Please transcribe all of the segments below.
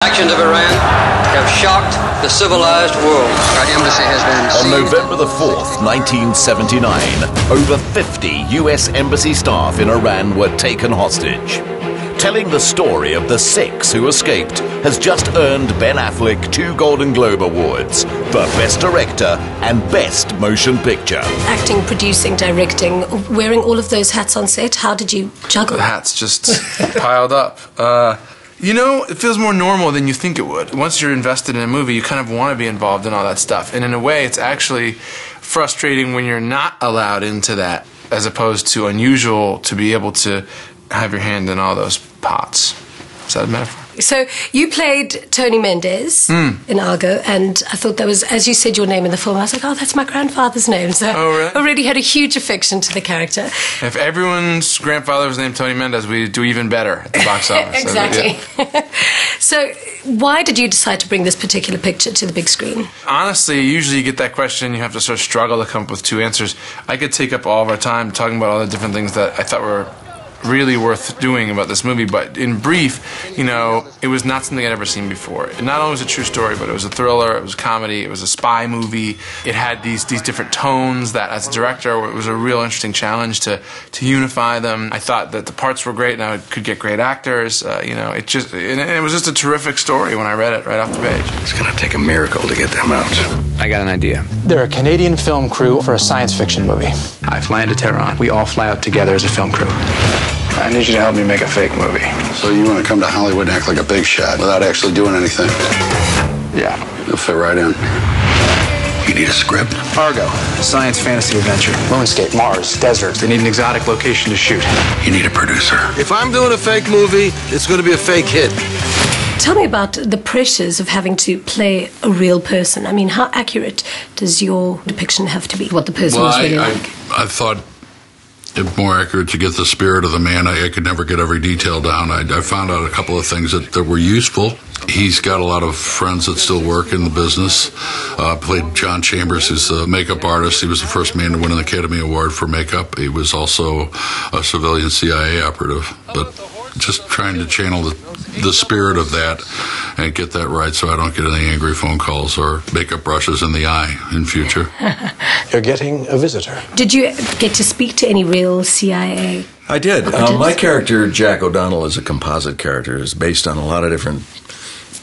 Actions of Iran have shocked the civilized world. Our embassy has been On November the 4th, 1979, over 50 U.S. embassy staff in Iran were taken hostage. Telling the story of the 6 who escaped has just earned Ben Affleck 2 Golden Globe Awards for Best Director and Best Motion Picture. Acting, producing, directing, wearing all of those hats on set, how did you juggle? The hats just piled up. You know, it feels more normal than you think it would. Once you're invested in a movie, you kind of want to be involved in all that stuff. And in a way, it's actually frustrating when you're not allowed into that, as opposed to unusual to be able to have your hand in all those pots. Is that a metaphor? So you played Tony Mendez in Argo, and I thought that was, as you said your name in the film, I was like, oh, that's my grandfather's name. So really? Already had a huge affection to the character. If everyone's grandfather was named Tony Mendez, we'd do even better at the box office. Exactly. So why did you decide to bring this particular picture to the big screen? Honestly, usually you get that question, you have to sort of struggle to come up with 2 answers. I could take up all of our time talking about all the different things that I thought were really worth doing about this movie, but in brief, you know, it was not something I'd ever seen before. It not only was a true story, but it was a thriller, it was a comedy, it was a spy movie. It had these different tones that, as a director, it was a real interesting challenge to unify them. I thought that the parts were great, and I could get great actors. You know, it was just a terrific story when I read it right off the page. It's gonna take a miracle to get them out. I got an idea. They're a Canadian film crew for a science fiction movie. I fly into Tehran. We all fly out together as a film crew. I need you to help me make a fake movie. So you want to come to Hollywood and act like a big shot without actually doing anything? Yeah. You'll fit right in. You need a script? Argo, science fantasy adventure. Moonscape, Mars, desert. They need an exotic location to shoot. You need a producer. If I'm doing a fake movie, it's going to be a fake hit. Tell me about the pressures of having to play a real person. I mean, how accurate does your depiction have to be? What the person was really like? I thought it more accurate to get the spirit of the man. I could never get every detail down. I found out a couple of things that were useful. He's got a lot of friends that still work in the business. Played John Chambers, who's a makeup artist. He was the first man to win an Academy Award for makeup. He was also a civilian CIA operative. But just trying to channel the spirit of that and get that right so I don't get any angry phone calls or makeup brushes in the eye in future. You're getting a visitor. Did you get to speak to any real CIA? I did. My character, Jack O'Donnell, is a composite character. It's based on a lot of different,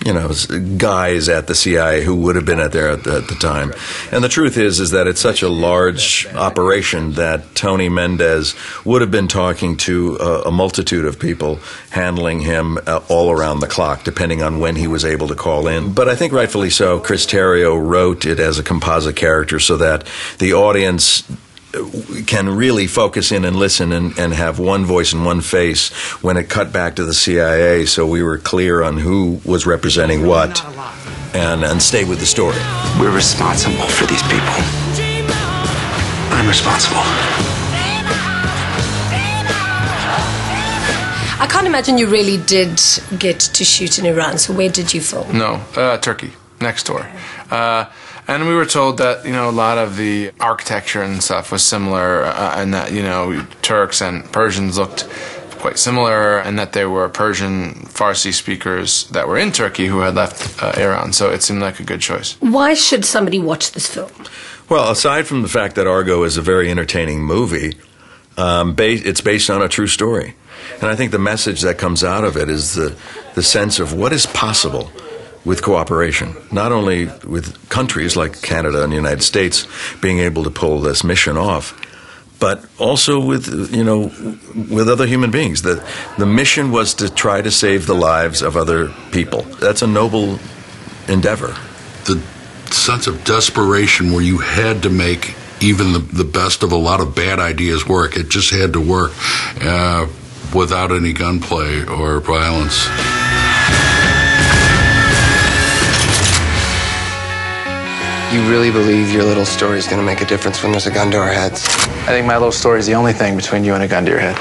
you know, guys at the CIA who would have been there at the time. And the truth is that it's such a large operation that Tony Mendez would have been talking to a multitude of people, handling him all around the clock, depending on when he was able to call in. But I think rightfully so, Chris Terrio wrote it as a composite character so that the audience can really focus in and listen and have one voice and one face when it cut back to the CIA, so we were clear on who was representing what and stay with the story. We're responsible for these people. I'm responsible. I can't imagine you really did get to shoot in Iran, so where did you film? No, Turkey, next door. And we were told that, you know, a lot of the architecture and stuff was similar, and that, you know, Turks and Persians looked quite similar, and that there were Persian Farsi speakers that were in Turkey who had left Iran, so it seemed like a good choice. Why should somebody watch this film? Well, aside from the fact that Argo is a very entertaining movie, it's based on a true story. And I think the message that comes out of it is the sense of what is possible with cooperation, not only with countries like Canada and the United States being able to pull this mission off, but also with, you know, with other human beings. The mission was to try to save the lives of other people. That's a noble endeavor. The sense of desperation where you had to make even the best of a lot of bad ideas work. It just had to work without any gunplay or violence. You really believe your little story is going to make a difference when there's a gun to our heads? I think my little story is the only thing between you and a gun to your head.